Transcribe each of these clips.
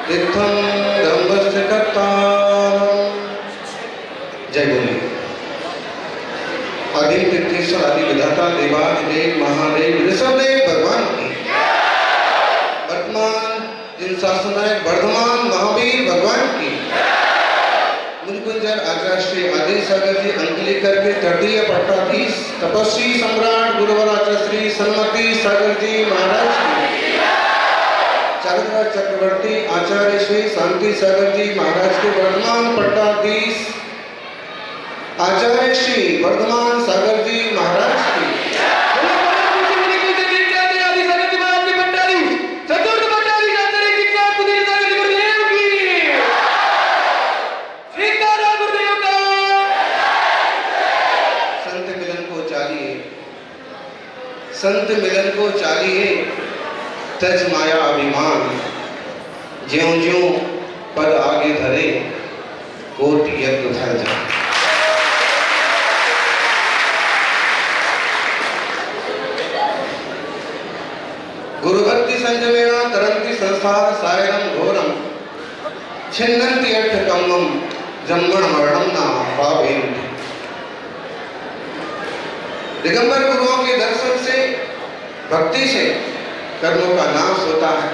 इत्थं धर्मस्य कर्तारम्। जय बोले। आदि तीर्थेश्वर आदि विधाता देवादिदेव महादेव ऋषभदेव भगवान की। वर्तमान जिन शासनायक वर्धमान महावीर भगवान की। मुनिकुंजर आचार्य श्री आदि सागर जी अंकलेकर के तृतीय पट्टाधीश तपस्वी सम्राट गुरुवर आचार्य श्री सन्मति सागर जी महाराज की। चारुराज चक्रवर्ती आचार्य श्री शांति सागर जी महाराज के वर्तमान पट्टाधीश आचार्य श्री वर्धमान सागर जी महाराज की। संत मिलन को चाहिए, संत मिलन को चाहिए, तज माया अभिमान, ज्यों ज्यों पद आगे धरे कोटि यज्ञ धर जाए। गुरुभक्ति संजमेना तरंति संसार सायरम घोरम छिन्नन्ति अर्थकम्मम जन्मण मरणम ना पापेन। दिगंबर गुरुओं के दर्शन से, भक्ति से कर्मों का नाश होता है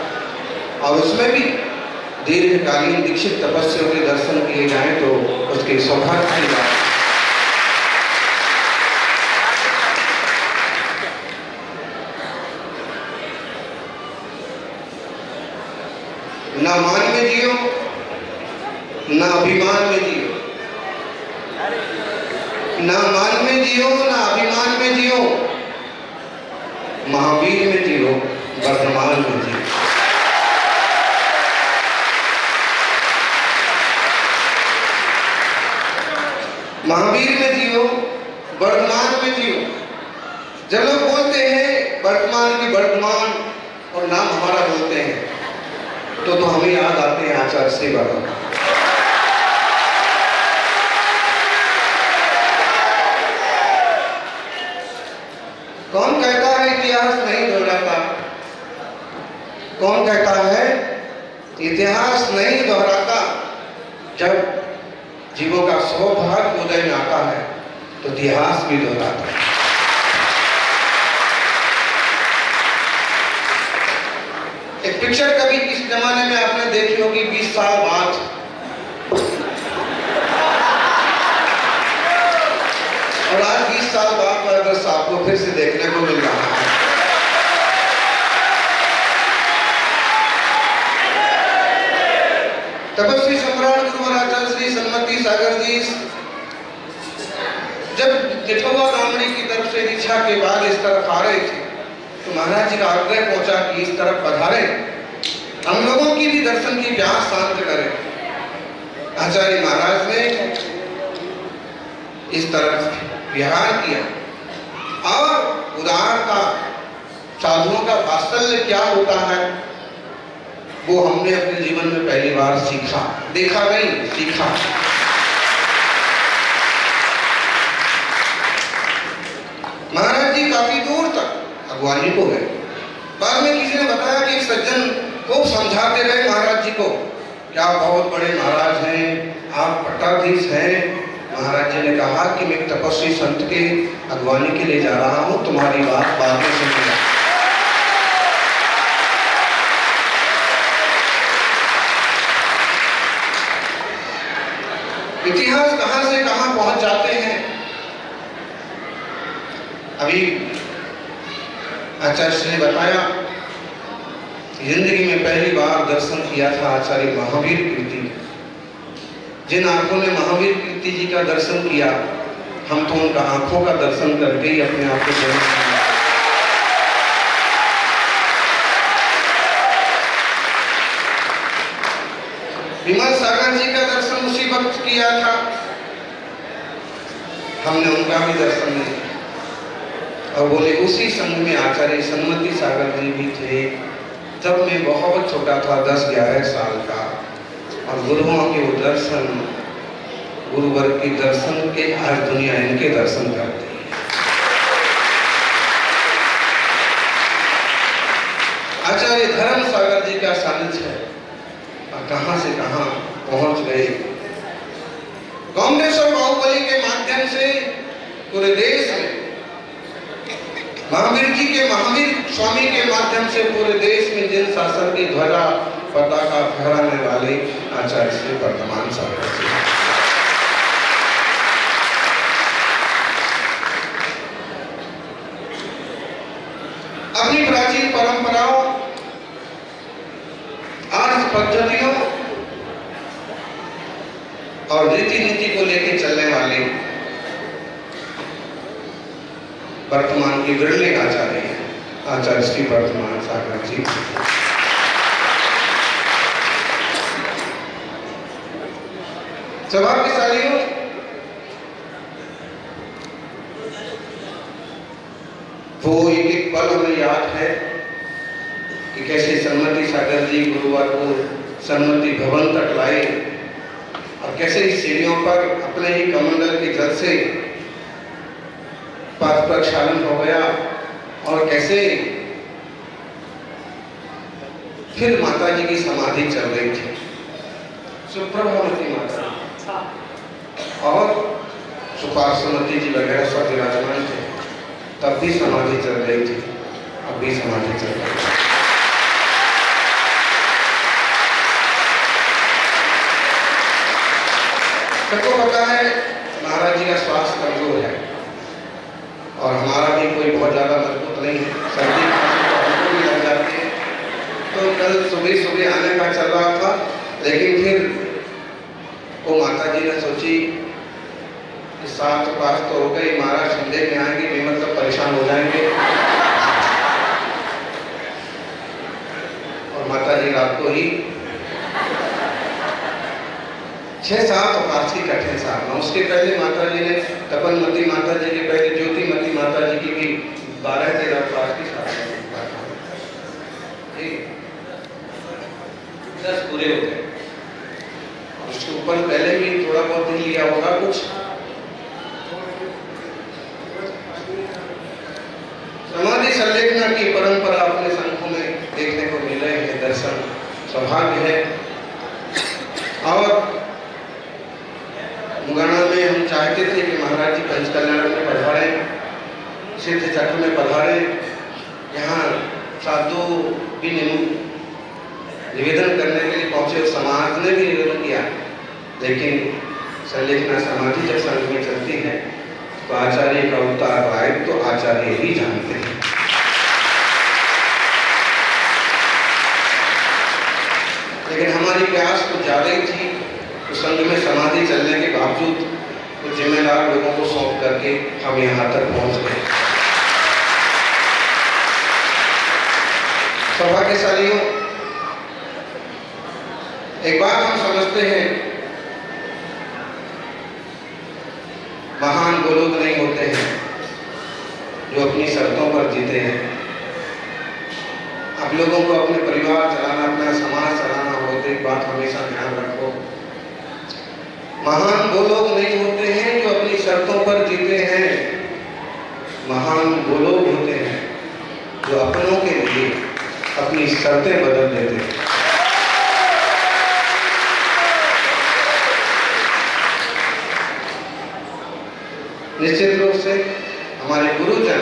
और उसमें भी दीर्घकालीन दीक्षित तपस्वियों के दर्शन किए जाएं तो उसके सौभाग्य की बात। ना मान में जियो, ना अभिमान में जियो, ना मान में जियो, ना अभिमान में जियो, महावीर में जियो, वर्तमान में जियो। महावीर में जियो, वर्तमान में जियो। जब लोग बोलते हैं वर्तमान की वर्तमान और नाम हमारा बोलते हैं तो हमें याद आते हैं आचार्य श्री बाबा। कौन कहता है इतिहास नहीं दोहराता? कौन कहता है इतिहास नहीं दोहराता? जब जीवों का सौभाग्य उदय में आता है तो इतिहास भी दोहराता है। एक पिक्चर कभी इस जमाने में आपने देखी होगी 20 साल बाद, और आज 20 साल बाद का दृश्य आपको फिर से देखने को मिल रहा है। तपस्वी सम्राट गुरुवर आचार्य श्री सन्मति सागर जी जब जेठवा ब्राह्मणी की तरफ से दीक्षा के बाद इस तरफ आ रहे थे तो महाराज जी का आग्रह पहुंचा कि इस तरफ पधारे, हम लोगों की भी दर्शन की प्यास शांत करें। आचार्य महाराज ने इस तरफ विहार किया और उदारता, साधुओं का वात्सल्य क्या होता है वो हमने अपने जीवन में पहली बार सीखा। देखा नहीं, सीखा। महाराज जी काफी दूर तक अगवानी को गए। बाद में किसी ने बताया कि एक सज्जन खूब समझाते रहे महाराज जी को, क्या बहुत बड़े महाराज हैं, आप पट्टाधीश हैं। महाराज जी ने कहा कि मैं तपस्वी संत के अगवानी के लिए जा रहा हूं, तुम्हारी बात बाद में सुनूंगा। इतिहास कहां से कहां पहुंच जाते हैं। अभी आचार्य ने बताया जिंदगी में पहली बार दर्शन किया था आचार्य महावीर कीर्ति। जिन आंखों ने महावीर कीर्ति जी का दर्शन किया, हम तो उनका आंखों का दर्शन करके ही अपने आप को जन्म दिया। विमल सागर जी का दर्शन उसी वक्त किया था, हमने उनका भी दर्शन नहीं। और बोले उसी संघ में आचार्य सन्मति सागर जी भी थे जब मैं बहुत छोटा था, 10-11 साल का। और गुरुओं के वो दर्शन, गुरुवर के दर्शन के आज दुनिया इनके दर्शन करती है। आचार्य धर्म सागर जी का सानिध्य है। गए। कांग्रेस और बाहुबली के माध्यम से पूरे देश में, महावीर जी के, महावीर स्वामी के माध्यम से पूरे देश में जिन शासन की ध्वजा पताका फहराने वाले आचार्य श्री वर्तमान सागर जी, अपनी प्राचीन परंपराओं, आर्थ पद्धतियों और रीति नीति को लेकर चलने वाले वर्तमान की विरले आचार्य हैं आचार्य श्री वर्तमान सागर जी। सौभाग्यशालियों, वो एक पल हमें याद है कि कैसे सन्मति सागर जी गुरुवार को सन्मति भवन तक लाए और कैसे इस सीढ़ियों पर अपने ही कमंडल के जल से पाद प्रक्षालन हो गया और कैसे फिर माता जी की समाधि चल रही थी, सुप्रभावती माता और सुपार्श्वमती जी वगैरह सब विराजमान थे, तब भी समाधि चल रही थी, अब भी समाधि चल रही थी। सबको पता है महाराज जी का स्वास्थ्य कमजोर है और हमारा भी कोई बहुत ज्यादा मजबूत नहीं है, सर्दी खांसी भी लग जाती है। तो कल सुबह सुबह आने का चल रहा था, लेकिन फिर वो माता जी ने सोची 7 पास तो हो गई, महाराज संडे में आएंगे भी मतलब परेशान हो जाएंगे। और माता जी रात को ही 6-7 उपास की कठिन साधना, उसके पहले माता जी ने तपनमती माता जी के पहले ज्योतिमती माता जी की भी 12-13 उपास की साधना 10 पूरे हो गए। उसके ऊपर पहले भी थोड़ा बहुत ही लिया होगा कुछ। समाधि संलेखना की परंपरा अपने संघों में देखने को मिल रही है, दर्शन सौभाग्य है। और मुगाना में हम चाहते थे कि महाराज जी पंचकल्याण में पधारे, सिद्ध चक्र में पधारे, यहाँ साधु भी निवेदन करने के लिए पहुंचे, समाज ने भी निवेदन किया, लेकिन संलेखना समाधि जब संघ में चलती है तो आचार्य का उत्तरदायित्व तो आचार्य ही जानते हैं। लेकिन हमारी प्यास कुछ ज्यादा ही थी, तो संघ में समाधि चलने के बावजूद कुछ जिम्मेदार लोगों को सौंप करके हम यहाँ तक पहुंच गए। सौभाग्यशालियों, एक बात हम समझते हैं, महान वो लोग नहीं होते हैं जो अपनी शर्तों पर जीते हैं। आप लोगों को अपने परिवार चलाना, अपना समाज चलाना हो तो एक बात हमेशा ध्यान रखो, महान वो लोग नहीं होते हैं जो अपनी शर्तों पर जीते हैं, महान वो लोग होते हैं जो अपनों के लिए अपनी शर्तें बदल देते हैं। निश्चित रूप से हमारे गुरुजन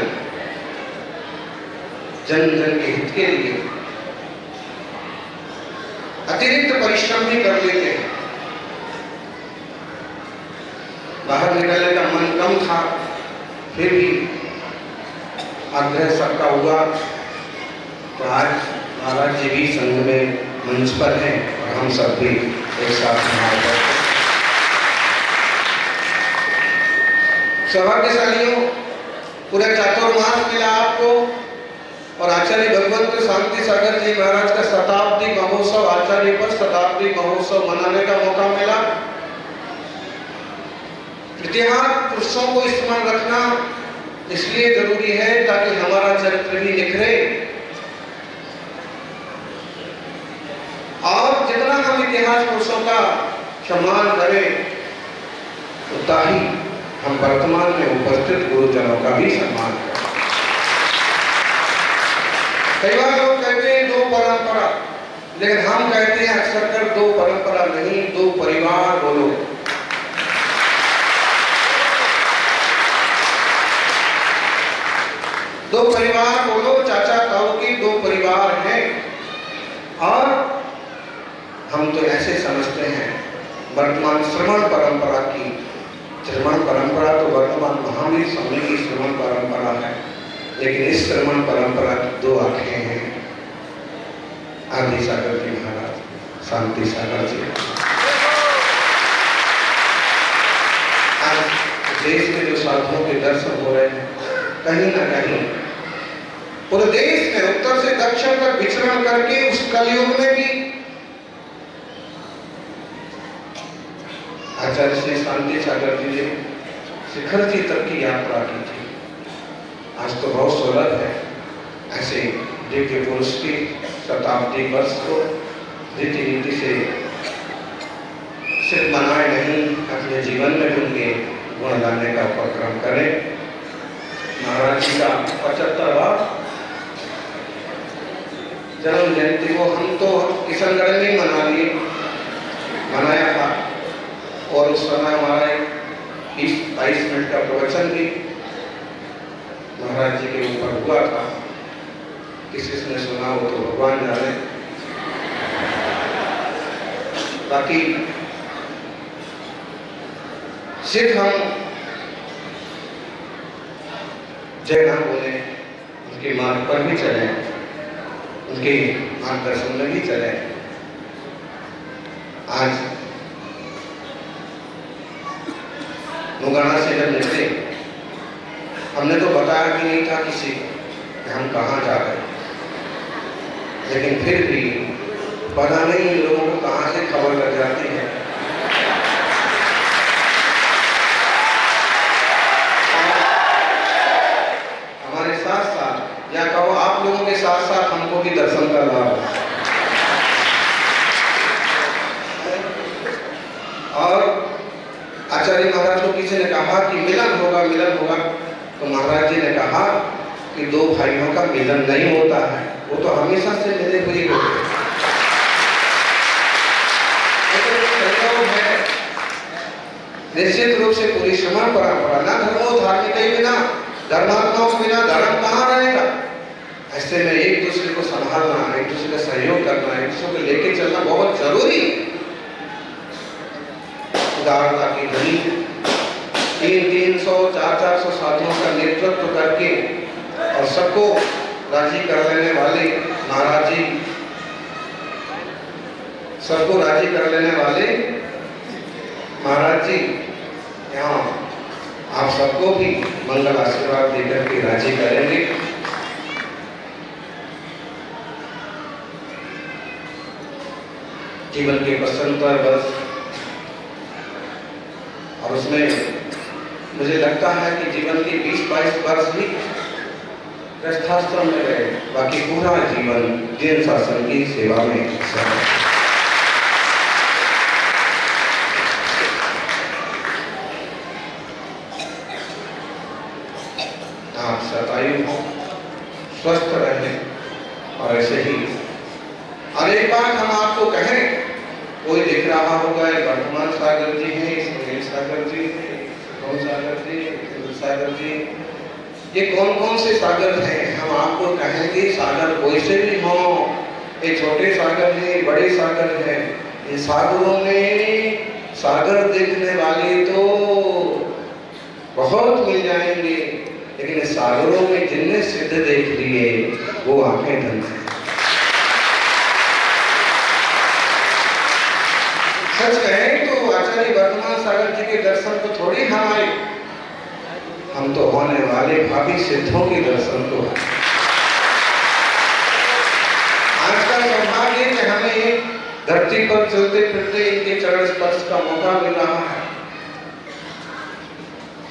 जन जन के हित के लिए अतिरिक्त परिश्रम भी कर लेते हैं। बाहर निकलने का मन कम था, फिर भी आग्रह सबका हुआ, तो आज महाराज जी भी संघ में मंच पर हैं और हम सब भी एक साथ। सौभाग्यशालियों, पूरा चातुर्मास मिला आपको और आचार्य भगवंत शांति सागर जी महाराज का शताब्दी महोत्सव, आचार्य पर शताब्दी महोत्सव मनाने का मौका मिला। इतिहास पुरुषों को स्मरण रखना इसलिए जरूरी है ताकि हमारा चरित्र भी निखरे, और जितना हम इतिहास पुरुषों का सम्मान करें उतना ही हम वर्तमान में उपस्थित गुरुजनों का भी सम्मान करें। कई बार लोग कहते हैं दो परंपरा, लेकिन हम कहते हैं अक्सर कर दो परंपरा नहीं, दो परिवार बोलो। दो परिवार बोलो, चाचा ताऊ की दो परिवार हैं। और हम तो ऐसे समझते हैं वर्तमान श्रवण परंपरा की, श्रवण परंपरा तो वर्तमान महावीर स्वामी की श्रवण परंपरा है, लेकिन इस श्रवण परंपरा की दो आंखें हैं, आदि सागर जी महाराज, शांति सागर जी। आज देश में जो साधुओं के दर्शन हो रहे हैं, कहीं ना कहीं पूरे देश में उत्तर से दक्षिण तक विचरण करके उस कलयुग में भी आचार्य श्री शांति सागर जी ने शिखर जी तक की यात्रा की थी। आज तो बहुत सुलभ है ऐसे दिव्य पुरुष की शताब्दी वर्ष को रीति नीति से सिर्फ मनाए नहीं, अपने जीवन में उनके गुण लाने का उपक्रम करें। महाराज जी का 75वां जन्म जयंती को हम तो किशनगढ़ में ही मनाया था, और उस समय हमारा 20-22 मिनट का प्रवचन भी महाराज जी के ऊपर हुआ था। किसी ने सुना हो तो भगवान जाने, बाकी सिर्फ हम जय ना बोले, उनके मार्ग पर भी चले, उनके मार्गदर्शन में भी चले। आज मुगाना से जब निकले, हमने तो बताया भी नहीं था किसी कि हम कहाँ जा रहे हैं, लेकिन फिर भी पता नहीं इन लोगों को कहाँ से खबर लग जाती है। हमारे साथ साथ, या कहो आप लोगों के साथ साथ हमको भी दर्शन का लाभ। और आचार्य महाराज को किसी ने कहा कि मिलन होगा, मिलन होगा, तो महाराज जी ने कहा कि दो भाइयों का मिलन नहीं होता है, वो तो हमेशा से मिले हुए होते हैं। निश्चित रूप से पूरी श्रवण परंपरा, ना धर्मो धार्मिक ही बिना, धर्मात्माओं के बिना धर्म कहाँ रहेगा। ऐसे में एक दूसरे को संभालना, एक दूसरे का सहयोग करना, एक दूसरे को लेके चलना बहुत जरूरी। उदारता की धनी 300-400 साधुओं का नेतृत्व करके और सबको राजी कर लेने वाले महाराज जी, सबको राजी कर लेने वाले महाराज जी, यहाँ आप सबको भी मंगल आशीर्वाद देकर के राजी करेंगे। जीवन के प्रसन्नता बस, और उसमें मुझे लगता है कि जीवन के 20-22 वर्ष ही गृहस्थाश्रम में रहे, बाकी पूरा जीवन जैन शासन की सेवा में समय। आप शतायु हो, स्वस्थ रहें, और ऐसे ही। और एक बात हम आपको कहें, कोई दिख रहा होगा, वर्तमान सागर जी हैं, सुनील सागर जी हैं, सागर जी, सागर जी, ये कौन कौन से सागर हैं। हम आपको कहेंगे सागर कोई से भी हो, ये छोटे सागर हैं, बड़े सागर हैं, इन सागरों में सागर देखने वाले तो बहुत मिल जाएंगे, लेकिन इस सागरों में जिनने सिद्ध देख लिए वो आंखें धन है। सच कहें तो आचार्य वर्तमान सागर जी के दर्शन को थोड़ी हम आए, हम तो होने वाले भावी सिद्धों के दर्शन को आए। आज का सौभाग्य कि हमें धरती पर चलते फिरते इनके चरण स्पर्श का मौका मिल रहा है।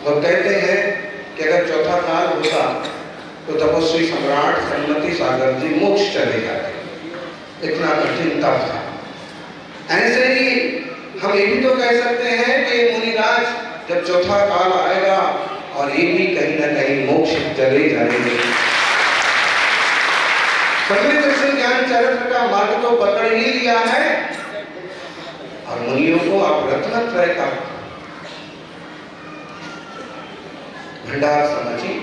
वो कहते हैं कि अगर चौथा काल होता तो तपस्वी सम्राट सन्मति सागर जी मोक्ष चले जाते, इतना कठिन तप था। ऐसे ही हम ये भी तो कह सकते हैं कि मुनिराज जब चौथा काल आएगा और ये भी कहीं ना कहीं मोक्ष चले जाएंगे। पहले दर्शन ज्ञान चरित्र का मार्ग तो पकड़ ही लिया है और मुनियों को आप रत्नत्रय का भंडार समझिए।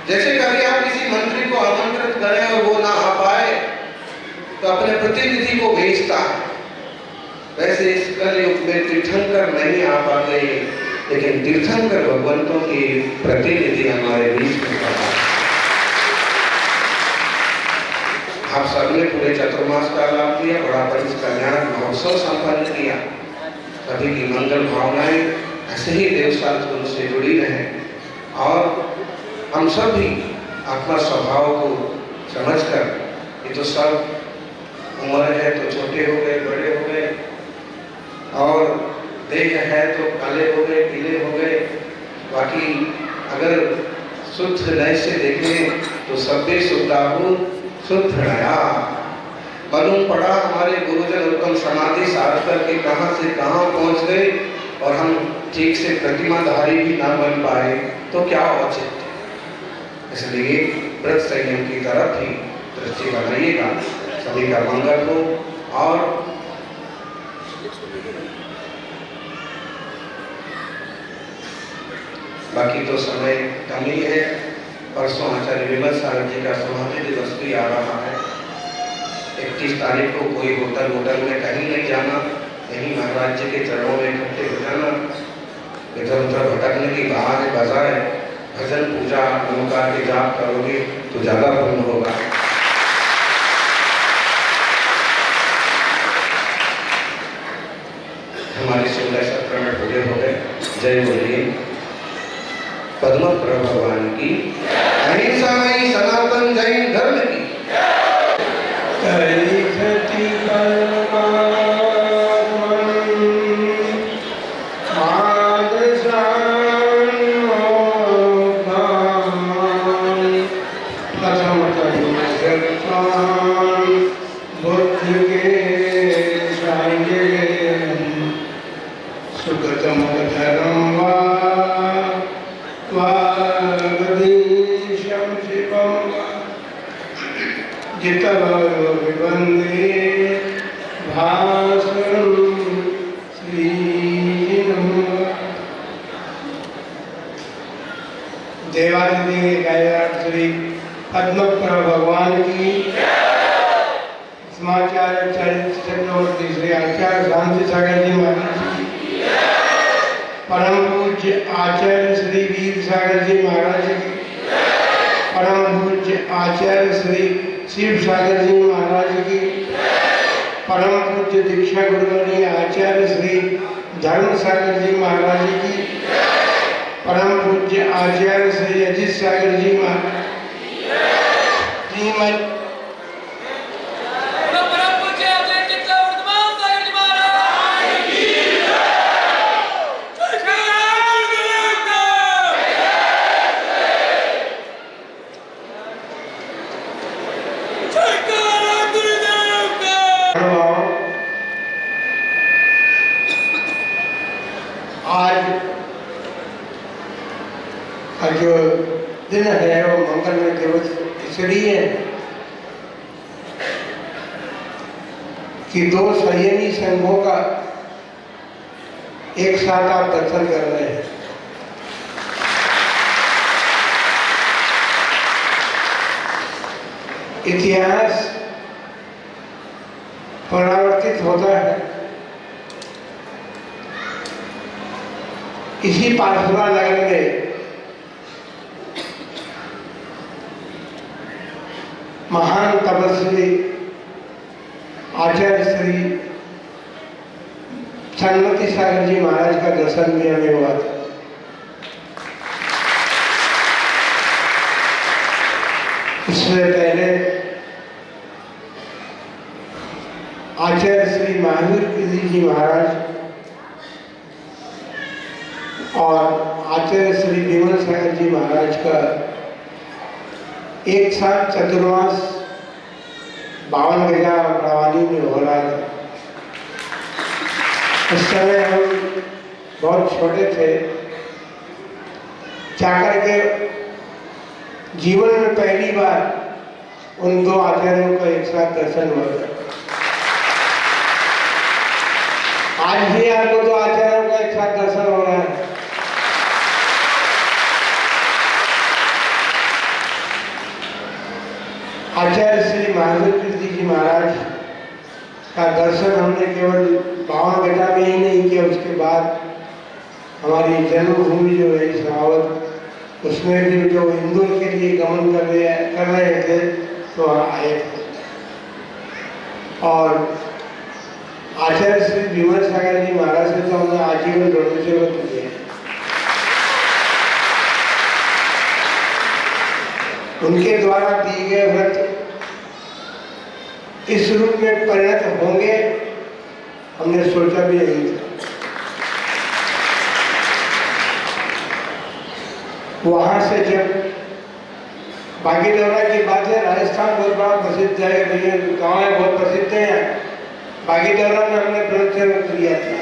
जैसे कभी आप किसी मंत्री को आमंत्रित करें और वो ना आ पाए तो अपने प्रतिनिधि को भेजता है, वैसे इस कलयुग में तीर्थंकर नहीं आ पाते, लेकिन तीर्थंकर भगवंतों की प्रतिनिधि हमारे बीच में पड़ा। आप सबने पूरे चतुर्मास का लाभ लिया, बड़ा पंच कल्याण महोत्सव संपन्न किया। सभी की मंगल भावनाएं ऐसे ही देवशास्त्र से जुड़ी रहे और हम सब भी अपना स्वभाव को समझकर, ये तो सब उम्र है तो छोटे हो गए, बड़े हो गए, और देह है तो काले हो गए, पीले हो गए, बाकी अगर शुद्ध नय से देखें तो सभ्य शुद्धाहु शुद्ध नया। मालूम पड़ा हमारे गुरुजन उत्तम समाधि साध करके कहाँ से कहाँ पहुँच गए और हम ठीक से प्रतिमाधारी भी ना बन पाए तो क्या औचित्य। इसलिए व्रत संयम की तरफ ही दृष्टि बनाइएगा। सभी का मंगल हो। और बाकी तो समय कम ही है। परसों आचार्य विमल सागर जी का समाधि दिवस भी आ रहा है। 31 तारीख को कोई होटल में कहीं नहीं जाना, यही महाराज जी के चरणों में इकट्ठे हो जाना। इधर उधर भटकने की बजाय भजन पूजा नमस्कार के जाप करोगे तो ज्यादा पुण्य होगा। हमारी 16 सत्र में पूरे हो गए। जय बोलिए पद्म प्रभु भगवान की, अहिंसामयी सनातन जैन धर्म की। श्री पद्म प्रभु भगवान की, समाचार्य चक्रवर्ती श्री आचार्य शांति सागर जी महाराज की, परम पूज्य आचार्य श्री वीर सागर जी महाराज की, परम पूज्य आचार्य श्री शिव सागर जी महाराज की, परम पूज्य दीक्षा गुरुमणि आचार्य श्री धर्म सागर जी महाराज की, परम पूज्य आचार्य श्री अजित सागर जी महाराज जी जो दिन है वो मंगलमय दिवस इसलिए कि 2 संयमी संघों का एक साथ आप दर्शन कर रहे हैं। इतिहास पुनरावर्तित होता है। इसी पाठशाला नगर में महान तपस्वी आचार्य श्री सन्मति सागर जी महाराज का दर्शन भी हमें हुआ था। इससे पहले आचार्य श्री महावीर गिरी जी महाराज और आचार्य श्री विमल सागर जी महाराज का एक साथ चतुर्मास 52 गजा प्रवानी में हो रहा था। उस समय हम बहुत छोटे थे। जाकर के जीवन में पहली बार उन दो आचार्यों का एक साथ दर्शन हुआ था। आज भी आपको दो आचार्यों का एक साथ दर्शन हो रहा है। आचार्य श्री महावीर कीर्ति जी महाराज का दर्शन हमने केवल बावन घटा में ही नहीं किया, उसके बाद हमारी जन्मभूमि जो है सरावत, उसमें भी जो इंदौर के लिए गमन कर रहे थे तो वहाँ आए थे। और आचार्य श्री विमल सागर जी महाराज से तो हमने आजीवन ऋण से व्रत किए। उनके द्वारा दिए गए व्रत इस रूप में परिणत होंगे हमने सोचा भी नहीं था। वहां से जब बागीदौरा की बात है, राजस्थान बहुत बड़ा प्रसिद्ध है, भैया गाँव है बहुत प्रसिद्ध है। बागीदौरा में हमने व्रत से व्रत लिया था।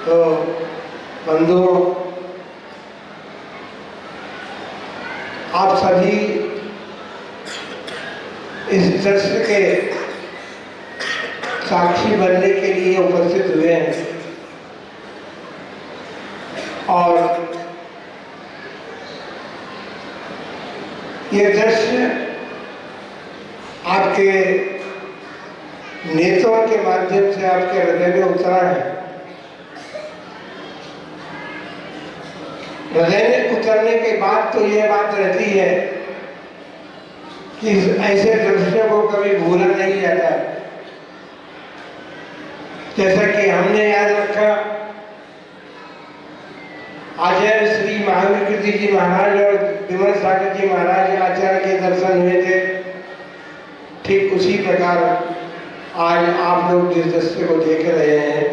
तो बंधुओं, आप सभी इस दृश्य के साक्षी बनने के लिए उपस्थित हुए हैं और ये दृश्य आपके नेत्रों के माध्यम से आपके हृदय में उतरा है। हृदय में उतरने के बाद तो यह बात रहती है कि ऐसे दृश्य को कभी भूला नहीं जाता। जैसा कि हमने याद रखा, आचार्य श्री महावीर कीर्ति जी महाराज और विमल सागर जी महाराज आचार्य के दर्शन हुए थे, ठीक उसी प्रकार आज आप लोग जिस दृश्य को देख रहे हैं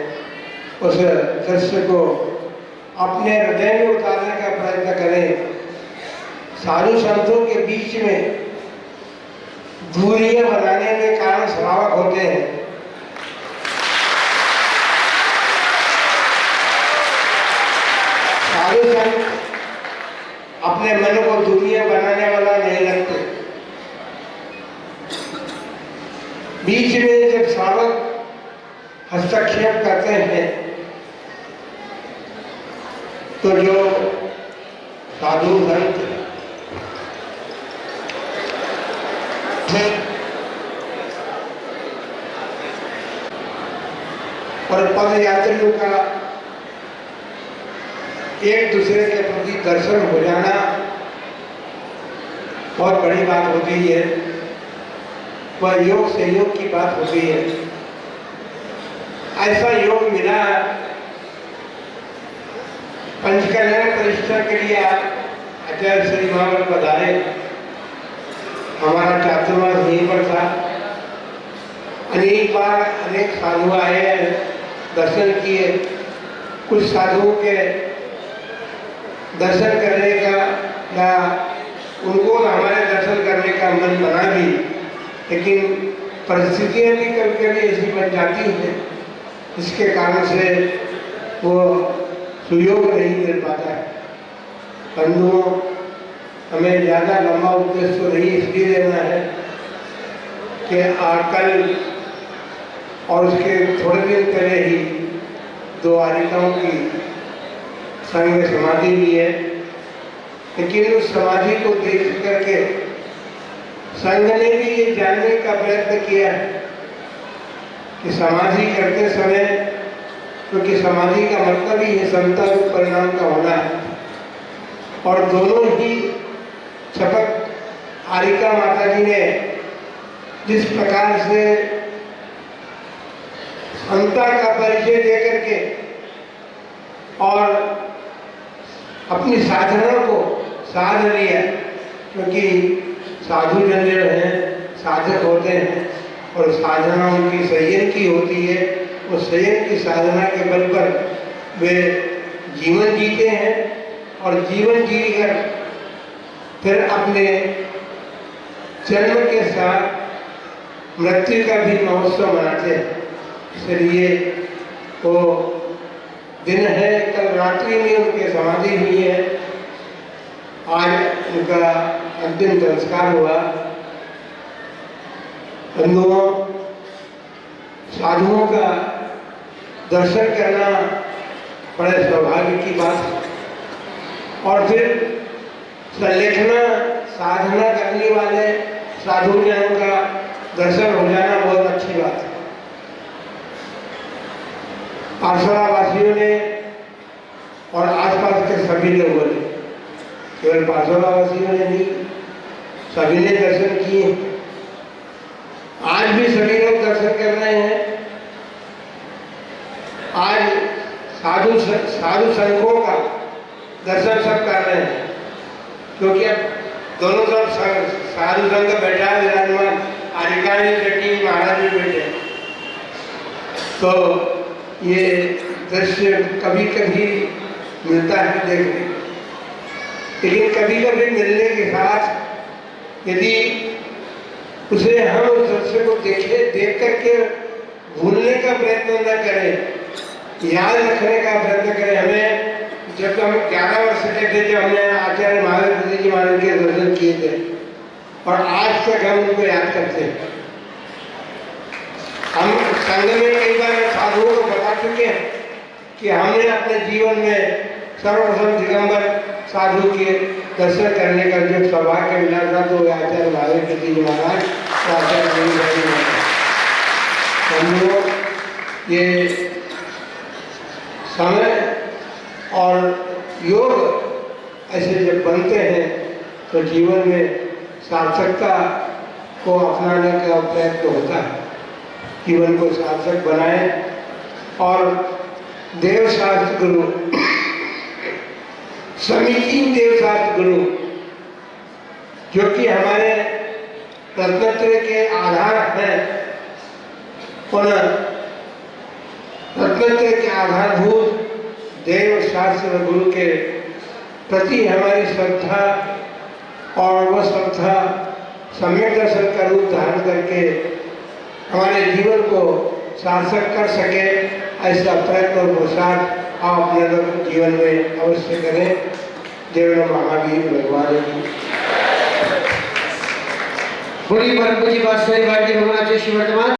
उस दृश्य को अपने हृदय में उतारने का प्रयत्न करें। साधु संतों के बीच में दूरियां बनाने में कारण श्रावक होते हैं। साधु संत अपने मन को दूरियां बनाने वाला नहीं लगते। बीच में जब श्रावक हस्तक्षेप करते हैं तो जो साधु संत और पद यात्रियों का एक दूसरे के प्रति दर्शन हो जाना बहुत बड़ी बात होती है। वह योग सहयोग की बात होती है। ऐसा योग मिला पंचकल्याण प्रतिष्ठा के लिए आचार्य श्री महावर पधारे। हमारा चातुर्मास यहीं पर था। अनेक बार अनेक साधु आए, दर्शन किए। कुछ साधुओं के दर्शन करने का या उनको हमारे दर्शन करने का मन बना भी, लेकिन परिस्थितियाँ भी कभी कभी ऐसी बन जाती हैं जिसके कारण से वो सुयोग नहीं मिल पाता है। बंधुओं, हमें ज़्यादा लंबा उपदेश तो नहीं इसलिए देना है कि कल और उसके थोड़े दिन पहले ही दो आरिकाओं की संग में समाधि हुई है, लेकिन उस समाधि को देख करके संघ ने भी ये जानने का प्रयत्न किया कि समाधि करते समय, क्योंकि समाधि का मतलब ही है समता रूप परिणाम का होना, और दोनों ही शपथ आरिका माता जी ने जिस प्रकार से समता का परिचय देकर के और अपनी साधना को साध लिया, क्योंकि साधु जन जो हैं साधक होते हैं और साधना उनकी संयम की होती है। वो संयम की साधना के बल पर वे जीवन जीते हैं और जीवन जीकर फिर अपने जन्म के साथ मृत्यु का भी महोत्सव मनाते हैं। इसलिए वो दिन है, कल रात्रि में उनकी समाधि हुई है। आज उनका अंतिम संस्कार हुआ। बंधुओं, साधुओं का दर्शन करना बड़े सौभाग्य की बात है, और फिर संलेखना साधना करने वाले साधुजनों का दर्शन हो जाना बहुत अच्छी बात है। आसरा वासियों ने और आसपास के सभी लोगों ने, केवल पासोरा वासियों ने नहीं, सभी ने दर्शन किए। आज भी सभी लोग दर्शन कर रहे हैं। आज साधु संघों का दर्शन सब कर रहे हैं, क्योंकि अब दोनों तरफ साधु संघ बैठा है विराजमान, अधिकारी बैठी, महाराज भी बैठे। तो ये दृश्य कभी कभी मिलता है देखने, लेकिन कभी कभी मिलने के साथ यदि उसे हम उस दृश्य को देख करके भूलने का प्रयत्न न करें, याद रखने का प्रयत्न करें। हमें जब हम 11 वर्ष के थे, जब हमने आचार्य महावीर जी महाराज के दर्शन किए थे, और आज तक हम उनको याद करते हैं। हम संघ में कई बार साधुओं को बता चुके हैं कि हमने अपने जीवन में सर्वप्रथम दिगंबर साधु के दर्शन करने का जो सौभाग्य मिला था, तो आचार्य महावीर जी महाराज और आचार्य महाराज। ये समय और योग ऐसे जब बनते हैं तो जीवन में सार्थकता को अपनाने का प्रयत्न होता है। जीवन को सार्थक बनाए। और देवशास्त्र गुरु, समीचीन देवशास्त्र गुरु, जो कि हमारे रत्नत्रय के आधार हैं, उन रत्नत्रय के आधारभूत देव शास्त्र गुरु के प्रति हमारी श्रद्धा, और वह श्रद्धा सम्यक दर्शन का रूप धारण करके हमारे जीवन को सार्थक कर सके, ऐसा प्रयत्न और पुरुषार्थ आप अपने लोग जीवन में अवश्य करें। देव महावीर भगवान की बड़ी परम पूजी बात श्री वर्तमान।